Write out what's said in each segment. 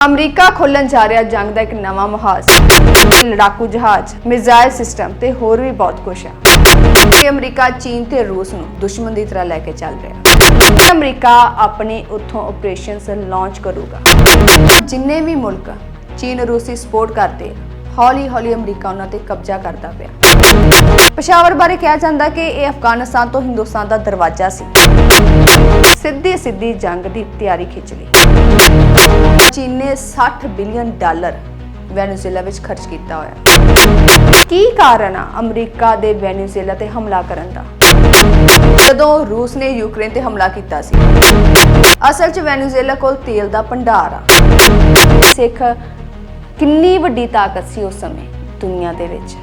America ਖੋਲਣ ਜਾ ਰਿਹਾ ਜੰਗ ਦਾ ਇੱਕ ਨਵਾਂ ਮੁਹਾਜ਼, ਲੜਾਕੂ ਜਹਾਜ਼, ਮਿਜ਼ਾਈਲ ਸਿਸਟਮ ਤੇ ਹੋਰ ਵੀ ਬਹੁਤ ਕੁਝ ਹੈ। ਇਹ ਅਮਰੀਕਾ ਚੀਨ ਤੇ ਰੂਸ ਨੂੰ ਦੁਸ਼ਮਣ ਦੀ ਤਰ੍ਹਾਂ ਲੈ ਕੇ ਚੱਲ ਰਿਹਾ। ਅਮਰੀਕਾ ਆਪਣੇ ਉੱਥੋਂ ਆਪਰੇਸ਼ਨਸ ਲਾਂਚ ਕਰੂਗਾ। ਜਿੰਨੇ ਵੀ ਮੁਲਕ ਚੀਨ ਰੂਸ ਦੀ ਸਪੋਰਟ ਕਰਦੇ, ਹੌਲੀ-ਹੌਲੀ ਅਮਰੀਕਾ ਉਹਨਾਂ ਤੇ ਕਬਜ਼ਾ ਕਰਦਾ ਪਿਆ। ਪਸ਼ਾਵਰ ਬਾਰੇ ਕਿਹਾ ਜਾਂਦਾ ਕਿ ਇਹ ਅਫਗਾਨਿਸਤਾਨ ਤੋਂ ਹਿੰਦੁਸਤਾਨ ਦਾ ਦਰਵਾਜ਼ਾ ਸੀ। ਸਿੱਧੀ ਜੰਗ ਦੀ ਤਿਆਰੀ ਖਿੱਚ ਲਈ। ਚੀਨ ਨੇ $60 ਬਿਲੀਅਨ ਵੈਨੇਜ਼ੁਏਲਾ ਵਿੱਚ ਖਰਚ ਕੀਤਾ ਹੋਇਆ। ਕੀ ਕਾਰਨ ਆ ਅਮਰੀਕਾ ਦੇ ਵੈਨੇਜ਼ੁਏਲਾ ਤੇ ਹਮਲਾ ਕਰਨ ਦਾ? ਜਦੋਂ ਰੂਸ ਨੇ ਯੂਕਰੇਨ ਤੇ ਹਮਲਾ ਕੀਤਾ ਸੀ, ਅਸਲ 'ਚ ਵੈਨੇਜ਼ੁਏਲਾ ਕੋਲ ਤੇਲ ਦਾ ਭੰਡਾਰ ਆ। ਸਿੱਖ ਕਿੰਨੀ ਵੱਡੀ ਤਾਕਤ ਸੀ ਉਸ ਸਮੇਂ ਦੁਨੀਆ ਦੇ ਵਿੱਚ।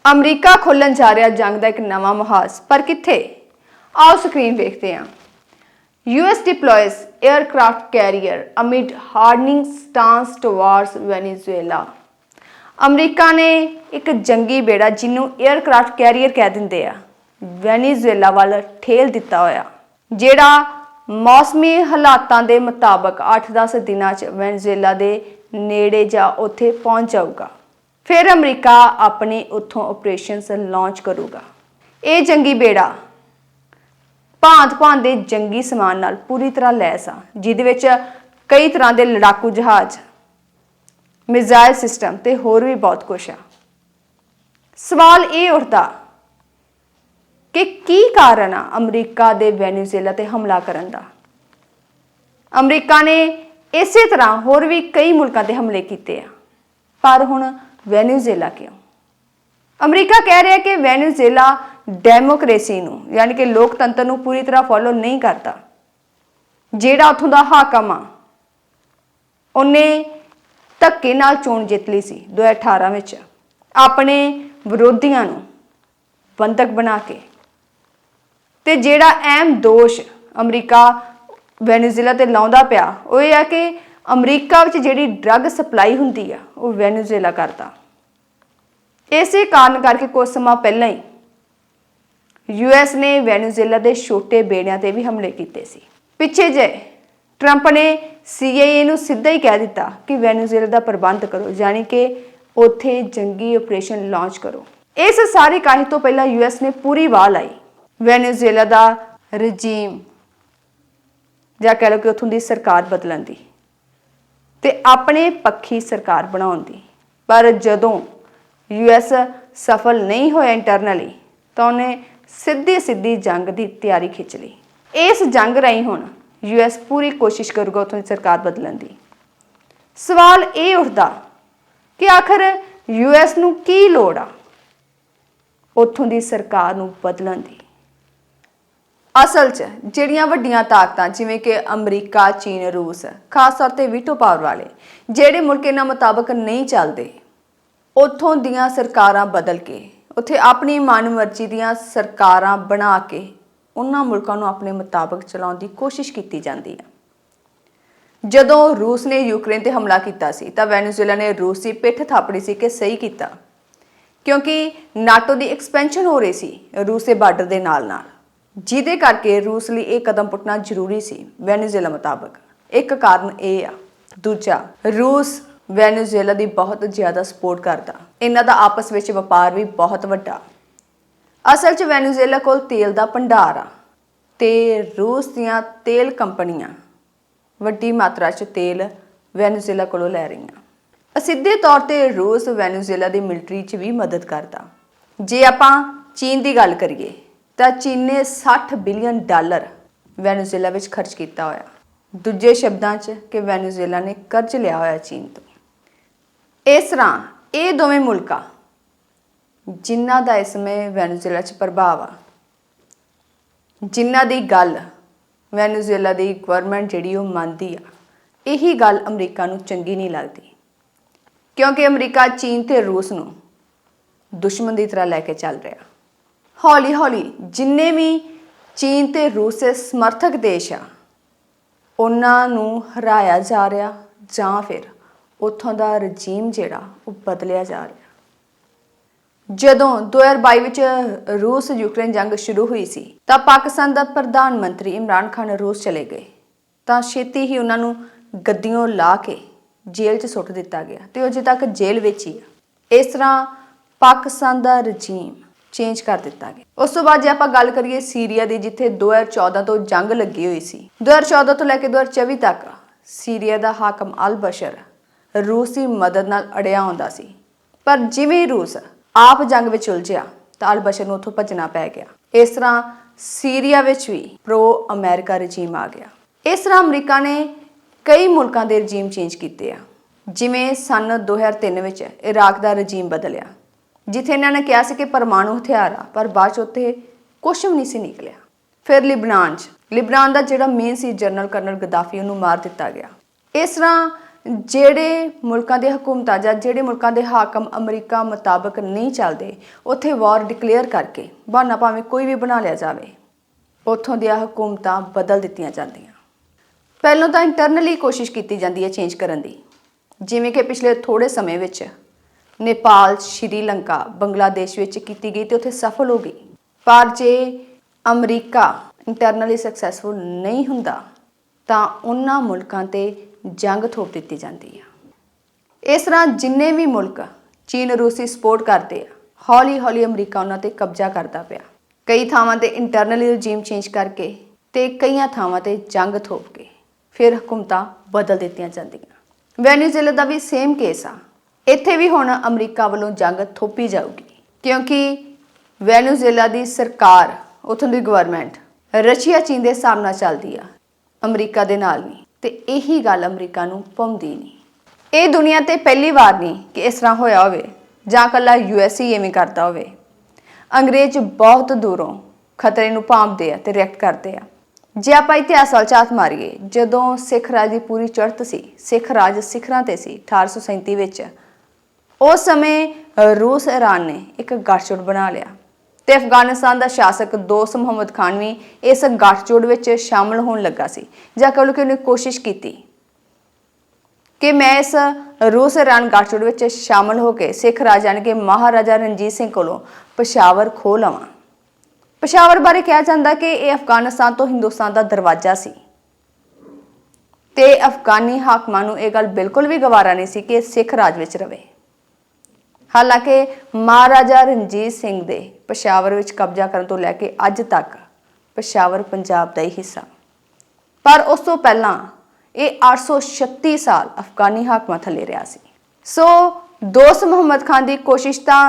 ਅਮਰੀਕਾ ਖੋਲਣ ਜਾ ਰਿਹਾ ਜੰਗ ਦਾ ਇੱਕ ਨਵਾਂ ਮੁਹਾਜ਼, ਪਰ ਕਿੱਥੇ? ਆਓ ਸਕਰੀਨ ਵੇਖਦੇ ਹਾਂ। US deploys aircraft carrier amid hardening stance towards Venezuela। America ਨੇ ਇੱਕ ਜੰਗੀ ਬੇੜਾ, ਜਿਹਨੂੰ 에ਅਰਕ੍ਰਾਫਟ ਕੈਰੀਅਰ ਕਹਿ ਦਿੰਦੇ ਆ, ਵੈਨੇਜ਼ੁਏਲਾ ਵੱਲ ਠੇਲ ਦਿੱਤਾ ਹੋਇਆ, ਜਿਹੜਾ ਮੌਸਮੀ ਹਾਲਾਤਾਂ ਦੇ ਮੁਤਾਬਕ 8-10 ਦਿਨਾਂ 'ਚ ਵੈਨੇਜ਼ੁਏਲਾ ਦੇ ਨੇੜੇ ਜਾਂ ਉੱਥੇ ਪਹੁੰਚ ਜਾਊਗਾ। ਫਿਰ ਅਮਰੀਕਾ ਆਪਣੇ ਉੱਥੋਂ ਆਪਰੇਸ਼ਨਸ ਲਾਂਚ ਕਰੂਗਾ। ਇਹ ਜੰਗੀ ਬੇੜਾ ਭਾਂਤ-ਭਾਂਤ ਦੇ ਜੰਗੀ ਸਮਾਨ ਨਾਲ ਪੂਰੀ ਤਰ੍ਹਾਂ ਲੈਸ ਆ, ਜਿਹਦੇ ਵਿੱਚ ਕਈ ਤਰ੍ਹਾਂ ਦੇ ਲੜਾਕੂ ਜਹਾਜ਼, ਮਿਜ਼ਾਈਲ ਸਿਸਟਮ ਤੇ ਹੋਰ ਵੀ ਬਹੁਤ ਕੁਝ ਆ। ਸਵਾਲ ਇਹ ਉੱਠਦਾ ਕਿ ਕੀ ਕਾਰਨ ਆ ਅਮਰੀਕਾ ਦੇ ਵੈਨੇਜ਼ੁਏਲਾ ਤੇ ਹਮਲਾ ਕਰਨ ਦਾ? ਅਮਰੀਕਾ ਨੇ ਇਸੇ ਤਰ੍ਹਾਂ ਹੋਰ ਵੀ ਕਈ ਮੁਲਕਾਂ ਤੇ ਹਮਲੇ ਕੀਤੇ ਆ, ਪਰ ਹੁਣ ਵੈਨੇਜ਼ੁਏਲਾ ਕਿਉਂ? ਅਮਰੀਕਾ ਕਹਿ ਰਿਹਾ ਕਿ ਵੈਨੇਜ਼ੁਏਲਾ ਡੈਮੋਕ੍ਰੇਸੀ ਨੂੰ, ਯਾਨੀ ਕਿ ਲੋਕਤੰਤਰ ਨੂੰ ਪੂਰੀ ਤਰ੍ਹਾਂ ਫੋਲੋ ਨਹੀਂ ਕਰਦਾ। ਜਿਹੜਾ ਉੱਥੋਂ ਦਾ ਹਾਕਮ ਆ, ਉਹਨੇ ਧੱਕੇ ਨਾਲ ਚੋਣ ਜਿੱਤ ਲਈ ਸੀ 2018 ਵਿੱਚ, ਆਪਣੇ ਵਿਰੋਧੀਆਂ ਨੂੰ ਬੰਦਕ ਬਣਾ ਕੇ। ਤੇ ਜਿਹੜਾ ਅਹਿਮ ਦੋਸ਼ ਅਮਰੀਕਾ ਵੈਨੇਜ਼ੁਏਲਾ ਤੇ ਲਾਉਂਦਾ ਪਿਆ, ਉਹ ਇਹ ਆ ਕਿ ਅਮਰੀਕਾ ਵਿੱਚ ਜਿਹੜੀ ਡਰੱਗ ਸਪਲਾਈ ਹੁੰਦੀ ਆ, ਉਹ ਵੈਨੇਜ਼ੁਏਲਾ ਕਰਦਾ। ਇਸੇ ਕਾਰਨ ਕਰਕੇ ਕੁਝ ਸਮਾਂ ਪਹਿਲਾਂ ਹੀ US ਨੇ ਵੈਨੇਜ਼ੁਏਲਾ ਦੇ ਛੋਟੇ ਬੇੜਿਆਂ ਤੇ ਵੀ ਹਮਲੇ ਕੀਤੇ ਸੀ। ਪਿੱਛੇ ਜੇ ਟਰੰਪ ਨੇ CIA ਨੂੰ ਸਿੱਧਾ ਹੀ ਕਹਿ ਦਿੱਤਾ ਕਿ ਵੈਨੇਜ਼ੁਏਲਾ ਦਾ ਪ੍ਰਬੰਧ ਕਰੋ, ਯਾਨੀ ਕਿ ਉੱਥੇ ਜੰਗੀ ਆਪਰੇਸ਼ਨ ਲਾਂਚ ਕਰੋ। ਇਸ ਸਾਰੀ ਕਾਹਲੀ ਤੋਂ ਪਹਿਲਾਂ US ਨੇ ਪੂਰੀ ਵਾਹ ਲਾਈ ਵੈਨੇਜ਼ੁਏਲਾ ਦਾ ਰਜੀਮ, ਜਾਂ ਕਹਿ ਲਓ ਕਿ ਉੱਥੋਂ ਦੀ ਸਰਕਾਰ ਬਦਲਣ ਦੀ ਤੇ ਆਪਣੇ ਪੱਖੀ ਸਰਕਾਰ ਬਣਾਉਣ ਦੀ। ਪਰ ਜਦੋਂ US ਸਫਲ ਨਹੀਂ ਹੋਇਆ ਇੰਟਰਨਲੀ, ਤਾਂ ਉਹਨੇ ਸਿੱਧੀ ਜੰਗ ਦੀ ਤਿਆਰੀ ਖਿੱਚ ਲਈ। ਇਸ ਜੰਗ ਰਾਹੀਂ ਹੁਣ US ਪੂਰੀ ਕੋਸ਼ਿਸ਼ ਕਰੂਗਾ ਉੱਥੋਂ ਦੀ ਸਰਕਾਰ ਬਦਲਣ ਦੀ। ਸਵਾਲ ਇਹ ਉੱਠਦਾ ਕਿ ਆਖਰ US ਨੂੰ ਕੀ ਲੋੜ ਆ ਉੱਥੋਂ ਦੀ ਸਰਕਾਰ ਨੂੰ ਬਦਲਣ ਦੀ? ਅਸਲ 'ਚ ਜਿਹੜੀਆਂ ਵੱਡੀਆਂ ਤਾਕਤਾਂ ਜਿਵੇਂ ਕਿ ਅਮਰੀਕਾ, ਚੀਨ, ਰੂਸ, ਖਾਸ ਤੌਰ ਤੇ ਵੀਟੋ ਪਾਵਰ ਵਾਲੇ, ਜਿਹੜੇ ਮੁਲਕ ਇਹਨਾਂ ਮੁਤਾਬਕ ਨਹੀਂ ਚੱਲਦੇ, ਉੱਥੋਂ ਦੀਆਂ ਸਰਕਾਰਾਂ ਬਦਲ ਕੇ ਉੱਥੇ ਆਪਣੀ ਮਨਮਰਜ਼ੀ ਦੀਆਂ ਸਰਕਾਰਾਂ ਬਣਾ ਕੇ ਉਹਨਾਂ ਮੁਲਕਾਂ ਨੂੰ ਆਪਣੇ ਮੁਤਾਬਕ ਚਲਾਉਣ ਦੀ ਕੋਸ਼ਿਸ਼ ਕੀਤੀ ਜਾਂਦੀ ਹੈ। ਜਦੋਂ ਰੂਸ ਨੇ ਯੂਕਰੇਨ ਤੇ ਹਮਲਾ ਕੀਤਾ ਸੀ, ਤਾਂ ਵੈਨੇਜ਼ੁਏਲਾ ਨੇ ਰੂਸ ਦੀ ਪਿੱਠ ਥਾਪੜੀ ਸੀ ਕਿ ਸਹੀ ਕੀਤਾ, ਕਿਉਂਕਿ ਨਾਟੋ ਦੀ ਐਕਸਪੈਂਸ਼ਨ ਹੋ ਰਹੀ ਸੀ ਰੂਸ ਦੇ ਬਾਰਡਰ ਦੇ ਨਾਲ-ਨਾਲ, ਜਿਹਦੇ ਕਰਕੇ ਰੂਸ ਲਈ ਇਹ ਕਦਮ ਪੁੱਟਣਾ ਜ਼ਰੂਰੀ ਸੀ ਵੈਨੇਜ਼ੁਏਲਾ ਮੁਤਾਬਕ। ਇੱਕ ਕਾਰਨ ਇਹ ਆ। ਦੂਜਾ, ਰੂਸ ਵੈਨੇਜ਼ੁਏਲਾ ਦੀ ਬਹੁਤ ਜ਼ਿਆਦਾ ਸਪੋਰਟ ਕਰਦਾ। ਇਹਨਾਂ ਦਾ ਆਪਸ ਵਿੱਚ ਵਪਾਰ ਵੀ ਬਹੁਤ ਵੱਡਾ। ਅਸਲ 'ਚ ਵੈਨੇਜ਼ੁਏਲਾ ਕੋਲ ਤੇਲ ਦਾ ਭੰਡਾਰ ਆ ਤੇ ਰੂਸ ਦੀਆਂ ਤੇਲ ਕੰਪਨੀਆਂ ਵੱਡੀ ਮਾਤਰਾ 'ਚ ਤੇਲ ਵੈਨੇਜ਼ੁਏਲਾ ਕੋਲੋਂ ਲੈ ਰਹੀਆਂ। ਸਿੱਧੇ ਤੌਰ ਤੇ ਰੂਸ ਵੈਨੇਜ਼ੁਏਲਾ ਦੀ ਮਿਲਟਰੀ 'ਚ ਵੀ ਮਦਦ ਕਰਦਾ। ਜੇ ਆਪਾਂ ਚੀਨ ਦੀ ਗੱਲ ਕਰੀਏ, ਤਾਂ ਚੀਨ ਨੇ $60 ਬਿਲੀਅਨ ਵੈਨੇਜ਼ੁਏਲਾ ਵਿੱਚ ਖਰਚ ਕੀਤਾ ਹੋਇਆ। ਦੂਜੇ ਸ਼ਬਦਾਂ 'ਚ ਕਿ ਵੈਨੇਜ਼ੁਏਲਾ ਨੇ ਕਰਜ਼ ਲਿਆ ਹੋਇਆ ਚੀਨ ਤੋਂ। ਇਸ ਤਰ੍ਹਾਂ ਇਹ ਦੋਵੇਂ ਮੁਲਕਾਂ, ਜਿਨ੍ਹਾਂ ਦਾ ਇਸ ਸਮੇਂ ਵੈਨੇਜ਼ੁਏਲਾ 'ਚ ਪ੍ਰਭਾਵ ਆ, ਜਿਨ੍ਹਾਂ ਦੀ ਗੱਲ ਵੈਨੇਜ਼ੁਏਲਾ ਦੀ ਗਵਰਨਮੈਂਟ ਜਿਹੜੀ ਉਹ ਮੰਨਦੀ ਆ, ਇਹੀ ਗੱਲ ਅਮਰੀਕਾ ਨੂੰ ਚੰਗੀ ਨਹੀਂ ਲੱਗਦੀ, ਕਿਉਂਕਿ ਅਮਰੀਕਾ ਚੀਨ ਤੇ ਰੂਸ ਨੂੰ ਦੁਸ਼ਮਣ ਦੀ ਤਰ੍ਹਾਂ ਲੈ ਕੇ ਚੱਲ ਰਿਹਾ। ਹੌਲੀ-ਹੌਲੀ ਜਿੰਨੇ ਵੀ ਚੀਨ ਤੇ ਰੂਸ ਦੇ ਸਮਰਥਕ ਦੇਸ਼ ਆ, ਉਹਨਾਂ ਨੂੰ ਹਰਾਇਆ ਜਾ ਰਿਹਾ, ਜਾਂ ਫਿਰ ਉੱਥੋਂ ਦਾ ਰਜੀਮ ਜਿਹੜਾ ਉਹ ਬਦਲਿਆ ਜਾ ਰਿਹਾ। ਜਦੋਂ 2022 ਵਿੱਚ ਰੂਸ ਯੂਕਰੇਨ ਜੰਗ ਸ਼ੁਰੂ ਹੋਈ ਸੀ ਤਾਂ ਪਾਕਿਸਤਾਨ ਦਾ ਪ੍ਰਧਾਨ ਮੰਤਰੀ ਇਮਰਾਨ ਖਾਨ ਰੂਸ ਚਲੇ ਗਏ ਤਾਂ ਛੇਤੀ ਹੀ ਉਹਨਾਂ ਨੂੰ ਗੱਦੀਆਂ ਲਾ ਕੇ ਜੇਲ੍ਹ 'ਚ ਸੁੱਟ ਦਿੱਤਾ ਗਿਆ ਤੇ ਉਹ ਅਜੇ ਤੱਕ ਜੇਲ੍ਹ ਵਿੱਚ ਹੀ ਆ। ਇਸ ਤਰ੍ਹਾਂ ਪਾਕਿਸਤਾਨ ਦਾ ਰਜੀਮ ਚੇਂਜ ਕਰ ਦਿੱਤਾ ਗਿਆ। ਉਸ ਤੋਂ ਬਾਅਦ ਜੇ ਆਪਾਂ ਗੱਲ ਕਰੀਏ ਸੀਰੀਆ ਦੀ, ਜਿੱਥੇ 2014 ਤੋਂ ਜੰਗ ਲੱਗੀ ਹੋਈ ਸੀ, 2014 ਤੋਂ ਲੈ ਕੇ 2024 ਤੱਕ ਸੀਰੀਆ ਦਾ ਹਾਕਮ ਅਲ ਬਸ਼ਰ ਰੂਸ ਦੀ ਮਦਦ ਨਾਲ ਅੜਿਆ ਹੁੰਦਾ ਸੀ। ਪਰ ਜਿਵੇਂ ਰੂਸ ਆਪ ਜੰਗ ਵਿੱਚ ਉਲਝਿਆ ਤਾਂ ਅਲ ਬਸ਼ਰ ਨੂੰ ਉੱਥੋਂ ਭੱਜਣਾ ਪੈ ਗਿਆ। ਇਸ ਤਰ੍ਹਾਂ ਸੀਰੀਆ ਵਿੱਚ ਵੀ ਪ੍ਰੋ ਅਮਰੀਕਾ ਰਜੀਮ ਆ ਗਿਆ। ਇਸ ਤਰ੍ਹਾਂ ਅਮਰੀਕਾ ਨੇ ਕਈ ਮੁਲਕਾਂ ਦੇ ਰਜੀਮ ਚੇਂਜ ਕੀਤੇ ਆ। ਜਿਵੇਂ ਸੰਨ 2003 ਵਿੱਚ ਇਰਾਕ ਦਾ ਰਜੀਮ ਬਦਲਿਆ, ਜਿੱਥੇ ਇਹਨਾਂ ਨੇ ਕਿਹਾ ਸੀ ਕਿ ਪਰਮਾਣੂ ਹਥਿਆਰ ਆ, ਪਰ ਬਾਅਦ 'ਚ ਉੱਥੇ ਕੁਛ ਵੀ ਨਹੀਂ ਸੀ ਨਿਕਲਿਆ। ਫਿਰ ਲਿਬਨਾਨ ਦਾ ਜਿਹੜਾ ਮੇਨ ਸੀ ਜਨਰਲ ਕਰਨਲ ਗਦਾਫੀ, ਉਹਨੂੰ ਮਾਰ ਦਿੱਤਾ ਗਿਆ। ਇਸ ਤਰ੍ਹਾਂ ਜਿਹੜੇ ਮੁਲਕਾਂ ਦੇ ਹਕੂਮਤਾਂ ਜਾਂ ਜਿਹੜੇ ਮੁਲਕਾਂ ਦੇ ਹਾਕਮ ਅਮਰੀਕਾ ਮੁਤਾਬਕ ਨਹੀਂ ਚੱਲਦੇ, ਉੱਥੇ ਵਾਰ ਡਿਕਲੇਅਰ ਕਰਕੇ ਬਹਾਨਾ ਭਾਵੇਂ ਕੋਈ ਵੀ ਬਣਾ ਲਿਆ ਜਾਵੇ, ਉੱਥੋਂ ਦੀਆਂ ਹਕੂਮਤਾਂ ਬਦਲ ਦਿੱਤੀਆਂ ਜਾਂਦੀਆਂ। ਪਹਿਲਾਂ ਤਾਂ ਇੰਟਰਨਲੀ ਕੋਸ਼ਿਸ਼ ਕੀਤੀ ਜਾਂਦੀ ਹੈ ਚੇਂਜ ਕਰਨ ਦੀ, ਜਿਵੇਂ ਕਿ ਪਿਛਲੇ ਥੋੜੇ ਸਮੇਂ ਵਿੱਚ ਨੇਪਾਲ, ਸ਼੍ਰੀਲੰਕਾ, ਬੰਗਲਾਦੇਸ਼ ਵਿੱਚ ਕੀਤੀ ਗਈ ਤੇ ਉੱਥੇ ਸਫਲ ਹੋ ਗਈ। ਪਰ ਜੇ ਅਮਰੀਕਾ ਇੰਟਰਨਲੀ ਸਕਸੈਸਫੁਲ ਨਹੀਂ ਹੁੰਦਾ ਤਾਂ ਉਹਨਾਂ ਮੁਲਕਾਂ ਤੇ ਜੰਗ ਥੋਪ ਦਿੱਤੀ ਜਾਂਦੀ ਆ। ਇਸ ਤਰ੍ਹਾਂ ਜਿੰਨੇ ਵੀ ਮੁਲਕ ਚੀਨ ਰੂਸ ਦੀ ਸਪੋਰਟ ਕਰਦੇ ਆ, ਹੌਲੀ ਹੌਲੀ ਅਮਰੀਕਾ ਉਹਨਾਂ ਤੇ ਕਬਜ਼ਾ ਕਰਦਾ ਪਿਆ। ਕਈ ਥਾਵਾਂ ਤੇ ਇੰਟਰਨਲੀ ਰਜੀਮ ਚੇਂਜ ਕਰਕੇ ਤੇ ਕਈਆਂ ਥਾਵਾਂ ਤੇ ਜੰਗ ਥੋਪ ਕੇ ਫਿਰ ਹਕੂਮਤਾਂ ਬਦਲ ਦਿੱਤੀਆਂ ਜਾਂਦੀਆਂ। ਵੈਨੇਜ਼ੁਏਲਾ ਦਾ ਵੀ ਸੇਮ ਕੇਸ ਆ। ਇੱਥੇ ਵੀ ਹੁਣ ਅਮਰੀਕਾ ਵੱਲੋਂ ਜੰਗ ਥੋਪੀ ਜਾਊਗੀ, ਕਿਉਂਕਿ ਵੈਨੇਜ਼ੁਏਲਾ ਦੀ ਸਰਕਾਰ, ਉੱਥੋਂ ਦੀ ਗਵਰਨਮੈਂਟ ਰਸ਼ੀਆ ਚੀਨ ਦੇ ਹਿਸਾਬ ਨਾਲ ਚੱਲਦੀ ਆ, ਅਮਰੀਕਾ ਦੇ ਨਾਲ ਨਹੀਂ। ਤੇ ਇਹੀ ਗੱਲ ਅਮਰੀਕਾ ਨੂੰ ਭਾਉਂਦੀ ਨਹੀਂ। ਇਹ ਦੁਨੀਆ ਤੇ ਪਹਿਲੀ ਵਾਰ ਨਹੀਂ ਕਿ ਇਸ ਤਰ੍ਹਾਂ ਹੋਇਆ ਹੋਵੇ ਜਾਂ ਇਕੱਲਾ US ਹੀ ਐਵੇਂ ਕਰਦਾ ਹੋਵੇ। ਅੰਗਰੇਜ਼ ਬਹੁਤ ਦੂਰੋਂ ਖਤਰੇ ਨੂੰ ਭਾਂਪਦੇ ਆ ਤੇ ਰਿਐਕਟ ਕਰਦੇ ਆ। ਜੇ ਆਪਾਂ ਇਤਿਹਾਸ ਵੱਲ ਝਾਤ ਮਾਰੀਏ, ਜਦੋਂ ਸਿੱਖ ਰਾਜ ਦੀ ਪੂਰੀ ਚੜ੍ਹਤ ਸੀ, ਸਿੱਖ ਰਾਜ ਸਿਖਰਾਂ ਤੇ ਸੀ 1837 ਵਿੱਚ, ਉਸ ਸਮੇਂ ਰੂਸ ਈਰਾਨ ਨੇ ਇੱਕ ਗੱਠਜੋੜ ਬਣਾ ਲਿਆ ਤੇ ਅਫਗਾਨਿਸਤਾਨ ਦਾ ਸ਼ਾਸਕ ਦੋਸਤ ਮੁਹੰਮਦ ਖਾਨ ਵੀ ਇਸ ਗੱਠਜੋੜ ਵਿੱਚ ਸ਼ਾਮਲ ਹੋਣ ਲੱਗਾ ਸੀ, ਜਾਂ ਕਹੋ ਕਿ ਉਹਨੇ ਕੋਸ਼ਿਸ਼ ਕੀਤੀ ਕਿ ਮੈਂ ਇਸ ਰੂਸ ਈਰਾਨ ਗੱਠਜੋੜ ਵਿੱਚ ਸ਼ਾਮਲ ਹੋ ਕੇ ਸਿੱਖ ਰਾਜ ਯਾਨੀ ਕਿ ਮਹਾਰਾਜਾ ਰਣਜੀਤ ਸਿੰਘ ਕੋਲੋਂ ਪਸ਼ਾਵਰ ਖੋਹ ਲਵਾਂ। ਪਸ਼ਾਵਰ ਬਾਰੇ ਕਿਹਾ ਜਾਂਦਾ ਕਿ ਇਹ ਅਫਗਾਨਿਸਤਾਨ ਤੋਂ ਹਿੰਦੁਸਤਾਨ ਦਾ ਦਰਵਾਜ਼ਾ ਸੀ ਤੇ ਅਫਗਾਨੀ ਹਾਕਮਾਂ ਨੂੰ ਇਹ ਗੱਲ ਬਿਲਕੁਲ ਵੀ ਗਵਾਰਾ ਨਹੀਂ ਸੀ ਕਿ ਸਿੱਖ ਰਾਜ ਵਿੱਚ ਰਵੇ। ਹਾਲਾਂਕਿ ਮਹਾਰਾਜਾ ਰਣਜੀਤ ਸਿੰਘ ਦੇ ਪਸ਼ਾਵਰ ਵਿੱਚ ਕਬਜ਼ਾ ਕਰਨ ਤੋਂ ਲੈ ਕੇ ਅੱਜ ਤੱਕ ਪਸ਼ਾਵਰ ਪੰਜਾਬ ਦਾ ਹੀ ਹਿੱਸਾ, ਪਰ ਉਸ ਤੋਂ ਪਹਿਲਾਂ ਇਹ 836 ਸਾਲ ਅਫਗਾਨੀ ਹਾਕਮਾਂ ਥੱਲੇ ਰਿਹਾ ਸੀ। ਸੋ ਦੋਸਤ ਮੁਹੰਮਦ ਖਾਨ ਦੀ ਕੋਸ਼ਿਸ਼ ਤਾਂ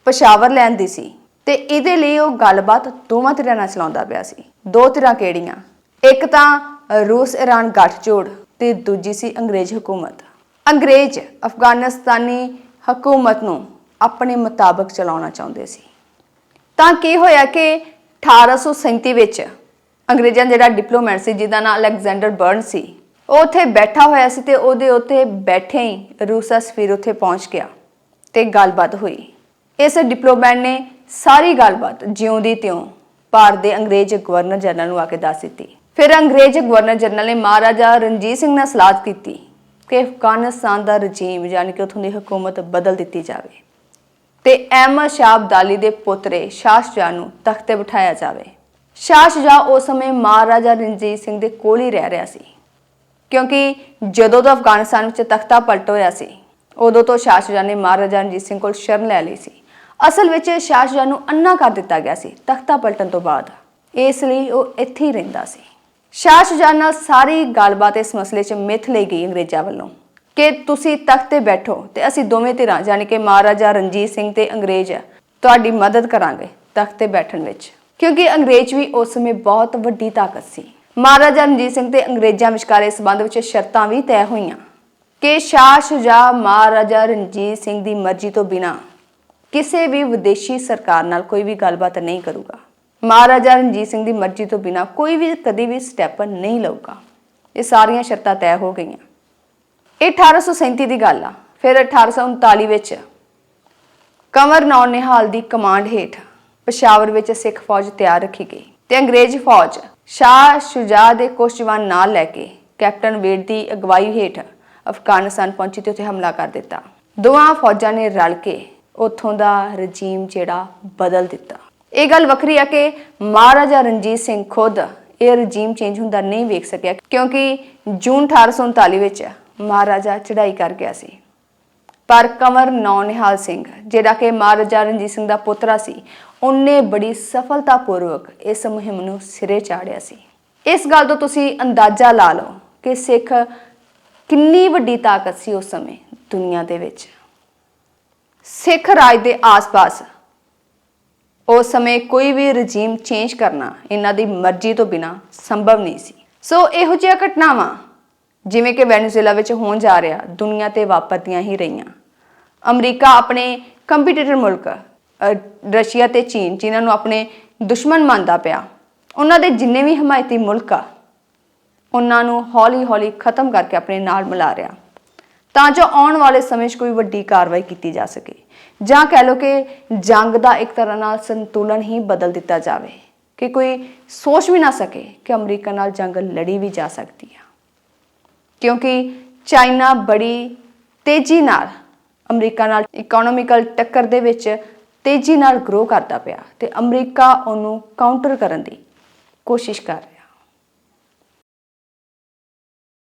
ਪਸ਼ਾਵਰ ਲੈਣ ਦੀ ਸੀ ਤੇ ਇਹਦੇ ਲਈ ਉਹ ਗੱਲਬਾਤ ਦੋਵਾਂ ਧਿਰਾਂ ਨਾਲ ਚਲਾਉਂਦਾ ਪਿਆ ਸੀ। ਦੋ ਧਿਰਾਂ ਕਿਹੜੀਆਂ? ਇੱਕ ਤਾਂ ਰੂਸ ਈਰਾਨ ਗੱਠਜੋੜ ਤੇ ਦੂਜੀ ਸੀ ਅੰਗਰੇਜ਼ ਹਕੂਮਤ। ਅੰਗਰੇਜ਼ ਅਫਗਾਨਿਸਤਾਨੀ ਹਕੂਮਤ ਨੂੰ ਆਪਣੇ ਮੁਤਾਬਕ ਚਲਾਉਣਾ ਚਾਹੁੰਦੇ ਸੀ। ਤਾਂ ਕੀ ਹੋਇਆ ਕਿ 1837 ਵਿੱਚ ਅੰਗਰੇਜ਼ਾਂ ਜਿਹੜਾ ਡਿਪਲੋਮੈਟ ਸੀ, ਜਿਹਦਾ ਨਾਮ ਅਲੈਗਜ਼ੈਂਡਰ ਬਰਨ ਸੀ, ਉਹ ਉੱਥੇ ਬੈਠਾ ਹੋਇਆ ਸੀ ਤੇ ਉਹਦੇ ਉੱਤੇ ਬੈਠੇ ਹੀ ਰੂਸ ਦਾ ਸਫੀਰ ਉੱਥੇ ਪਹੁੰਚ ਗਿਆ ਤੇ ਗੱਲਬਾਤ ਹੋਈ। ਇਸ ਡਿਪਲੋਮੈਟ ਨੇ ਸਾਰੀ ਗੱਲਬਾਤ ਜਿਉਂ ਦੀ ਤਿਉਂ ਭਾਰਤ ਦੇ ਅੰਗਰੇਜ਼ ਗਵਰਨਰ ਜਨਰਲ ਨੂੰ ਆ ਕੇ ਦੱਸ ਦਿੱਤੀ। ਫਿਰ ਅੰਗਰੇਜ਼ ਗਵਰਨਰ ਜਨਰਲ ਨੇ ਮਹਾਰਾਜਾ ਰਣਜੀਤ ਸਿੰਘ ਨਾਲ ਸਲਾਹ ਕੀਤੀ ਕਿ ਅਫਗਾਨਿਸਤਾਨ ਦਾ ਰਜੀਮ ਯਾਨੀ ਕਿ ਉੱਥੋਂ ਦੀ ਹਕੂਮਤ ਬਦਲ ਦਿੱਤੀ ਜਾਵੇ ਤੇ ਅਹਿਮਦ ਸ਼ਾਹ ਅਬਦਾਲੀ ਦੇ ਪੁੱਤਰੇ ਸ਼ਾਹ ਸ਼ੁਜਾ ਨੂੰ ਤਖਤ ਤੇ ਬਿਠਾਇਆ ਜਾਵੇ। ਸ਼ਾਹ ਸ਼ੁਜਾ ਉਸ ਸਮੇਂ ਮਹਾਰਾਜਾ ਰਣਜੀਤ ਸਿੰਘ ਦੇ ਕੋਲ ਹੀ ਰਹਿ ਰਿਹਾ ਸੀ, ਕਿਉਂਕਿ ਜਦੋਂ ਤੋਂ ਅਫਗਾਨਿਸਤਾਨ ਵਿੱਚ ਤਖਤਾ ਪਲਟ ਹੋਇਆ ਸੀ, ਉਦੋਂ ਤੋਂ ਸ਼ਾਹ ਸ਼ੁਜਾ ਨੇ ਮਹਾਰਾਜਾ ਰਣਜੀਤ ਸਿੰਘ ਕੋਲ ਸ਼ਰਨ ਲੈ ਲਈ ਸੀ। ਅਸਲ ਵਿੱਚ ਸ਼ਾਹ ਸ਼ੁਜਾ ਨੂੰ ਅੰਨਾ ਕਰ ਦਿੱਤਾ ਗਿਆ ਸੀ ਤਖਤਾ ਪਲਟਣ ਤੋਂ ਬਾਅਦ, ਇਸ ਲਈ ਉਹ ਇੱਥੇ ਹੀ ਰਹਿੰਦਾ ਸੀ। ਸ਼ਾਹ ਸ਼ੁਜਾ ਨਾਲ ਸਾਰੀ ਗੱਲਬਾਤ ਇਸ ਮਸਲੇ 'ਚ ਮਿੱਥ ਲਈ ਗਈ ਅੰਗਰੇਜ਼ਾਂ ਵੱਲੋਂ ਕਿ ਤੁਸੀਂ ਤਖਤ ਤੇ ਬੈਠੋ ਤੇ ਅਸੀਂ ਦੋਵੇਂ ਧਿਰਾਂ ਯਾਨੀ ਕਿ ਮਹਾਰਾਜਾ ਰਣਜੀਤ ਸਿੰਘ ਤੇ ਅੰਗਰੇਜ਼ ਤੁਹਾਡੀ ਮਦਦ ਕਰਾਂਗੇ ਤਖਤ ਤੇ ਬੈਠਣ ਵਿੱਚ, ਕਿਉਂਕਿ ਅੰਗਰੇਜ਼ ਵੀ ਉਸ ਸਮੇਂ ਬਹੁਤ ਵੱਡੀ ਤਾਕਤ ਸੀ। ਮਹਾਰਾਜਾ ਰਣਜੀਤ ਸਿੰਘ ਤੇ ਅੰਗਰੇਜ਼ਾਂ ਵਿਚਕਾਰ ਇਸ ਸੰਬੰਧ ਵਿੱਚ ਸ਼ਰਤਾਂ ਵੀ ਤੈਅ ਹੋਈਆਂ ਕਿ ਸ਼ਾਹ ਸ਼ੁਜਾ ਮਹਾਰਾਜਾ ਰਣਜੀਤ ਸਿੰਘ ਦੀ ਮਰਜ਼ੀ ਤੋਂ ਬਿਨਾਂ ਕਿਸੇ ਵੀ ਵਿਦੇਸ਼ੀ ਸਰਕਾਰ ਨਾਲ ਕੋਈ ਵੀ ਗੱਲਬਾਤ ਨਹੀਂ ਕਰੂਗਾ। ਮਹਾਰਾਜਾ ਰਣਜੀਤ ਸਿੰਘ ਦੀ ਮਰਜ਼ੀ ਤੋਂ ਬਿਨਾਂ ਕੋਈ ਵੀ ਕਦੀ ਵੀ ਸਟੈਪ ਨਹੀਂ ਲਊਗਾ। ਇਹ ਸਾਰੀਆਂ ਸ਼ਰਤਾਂ ਤੈਅ ਹੋ ਗਈਆਂ। ਇਹ 1837 ਦੀ ਗੱਲ ਆ। ਫਿਰ 1839 ਵਿੱਚ ਕੰਵਰ ਨੌਰ ਨਿਹਾਲ ਦੀ ਕਮਾਂਡ ਹੇਠ ਪਸ਼ਾਵਰ ਵਿੱਚ ਸਿੱਖ ਫੌਜ ਤਿਆਰ ਰੱਖੀ ਗਈ ਤੇ ਅੰਗਰੇਜ਼ ਫੌਜ ਸ਼ਾਹ ਸ਼ੁਜਾ ਦੇ ਕੁਝ ਜਵਾਨ ਨਾਲ ਲੈ ਕੇ ਕੈਪਟਨ ਵੇਡ ਦੀ ਅਗਵਾਈ ਹੇਠ ਅਫਗਾਨਿਸਤਾਨ ਪਹੁੰਚੀ ਤੇ ਉੱਥੇ ਹਮਲਾ ਕਰ ਦਿੱਤਾ। ਦੋਵਾਂ ਫੌਜਾਂ ਨੇ ਰਲ ਕੇ ਉੱਥੋਂ ਦਾ ਰਜੀਮ ਜਿਹੜਾ ਬਦਲ ਦਿੱਤਾ। ਇਹ ਗੱਲ ਵੱਖਰੀ ਆ ਕਿ ਮਹਾਰਾਜਾ ਰਣਜੀਤ ਸਿੰਘ ਖੁਦ ਇਹ ਰਜੀਮ ਚੇਂਜ ਹੁੰਦਾ ਨਹੀਂ ਵੇਖ ਸਕਿਆ, ਕਿਉਂਕਿ ਜੂਨ 1839 ਵਿੱਚ ਮਹਾਰਾਜਾ ਚੜ੍ਹਾਈ ਕਰ ਗਿਆ ਸੀ। ਪਰ ਕੰਵਰ ਨੌਨਿਹਾਲ ਸਿੰਘ, ਜਿਹੜਾ ਕਿ ਮਹਾਰਾਜਾ ਰਣਜੀਤ ਸਿੰਘ ਦਾ ਪੁੱਤਰਾ ਸੀ, ਉਹਨੇ ਬੜੀ ਸਫਲਤਾਪੂਰਵਕ ਇਸ ਮੁਹਿੰਮ ਨੂੰ ਸਿਰੇ ਚਾੜਿਆ ਸੀ। ਇਸ ਗੱਲ ਤੋਂ ਤੁਸੀਂ ਅੰਦਾਜ਼ਾ ਲਾ ਲਓ ਕਿ ਸਿੱਖ ਕਿੰਨੀ ਵੱਡੀ ਤਾਕਤ ਸੀ ਉਸ ਸਮੇਂ ਦੁਨੀਆ ਦੇ ਵਿੱਚ। ਸਿੱਖ ਰਾਜ ਦੇ ਆਸ-ਪਾਸ ਉਸ ਸਮੇਂ ਕੋਈ ਵੀ ਰਜੀਮ ਚੇਂਜ ਕਰਨਾ ਇਹਨਾਂ ਦੀ ਮਰਜ਼ੀ ਤੋਂ ਬਿਨਾ ਸੰਭਵ ਨਹੀਂ ਸੀ। ਸੋ ਇਹੋ ਜਿਹੀਆਂ ਘਟਨਾਵਾਂ ਜਿਵੇਂ ਕਿ ਵੈਨੇਜ਼ੁਏਲਾ ਵਿੱਚ ਹੋਣ ਜਾ ਰਿਹਾ, ਦੁਨੀਆ ਤੇ ਵਾਪਰਦੀਆਂ ਹੀ ਰਹੀਆਂ। ਅਮਰੀਕਾ ਆਪਣੇ ਕੰਪੀਟੀਟਰ ਮੁਲਕ ਰਸ਼ੀਆ ਤੇ ਚੀਨ, ਜਿਨ੍ਹਾਂ ਨੂੰ ਆਪਣੇ ਦੁਸ਼ਮਣ ਮੰਨਦਾ ਪਿਆ, ਉਹਨਾਂ ਦੇ ਜਿੰਨੇ ਵੀ ਹਮਾਇਤੀ ਮੁਲਕ ਆ, ਉਹਨਾਂ ਨੂੰ ਹੌਲੀ-ਹੌਲੀ ਖਤਮ ਕਰਕੇ ਆਪਣੇ ਨਾਲ ਮਿਲਾ ਰਿਹਾ, ਤਾਂ ਜੋ ਆਉਣ ਵਾਲੇ ਸਮੇਂ 'ਚ ਕੋਈ ਵੱਡੀ ਕਾਰਵਾਈ ਕੀਤੀ ਜਾ ਸਕੇ, ਜਾਂ ਕਹਿ ਲਓ ਕਿ ਜੰਗ ਦਾ ਇੱਕ ਤਰ੍ਹਾਂ ਨਾਲ ਸੰਤੁਲਨ ਹੀ ਬਦਲ ਦਿੱਤਾ ਜਾਵੇ ਕਿ ਕੋਈ ਸੋਚ ਵੀ ਨਾ ਸਕੇ ਕਿ ਅਮਰੀਕਾ ਨਾਲ ਜੰਗ ਲੜੀ ਵੀ ਜਾ ਸਕਦੀ ਆ। ਕਿਉਂਕਿ ਚਾਈਨਾ ਬੜੀ ਤੇਜ਼ੀ ਨਾਲ ਅਮਰੀਕਾ ਨਾਲ ਇਕਨੋਮਿਕਲ ਟੱਕਰ ਦੇ ਵਿੱਚ ਤੇਜ਼ੀ ਨਾਲ ਗਰੋ ਕਰਦਾ ਪਿਆ ਤੇ ਅਮਰੀਕਾ ਉਹਨੂੰ ਕਾਊਂਟਰ ਕਰਨ ਦੀ ਕੋਸ਼ਿਸ਼ ਕਰ ਰਿਹਾ।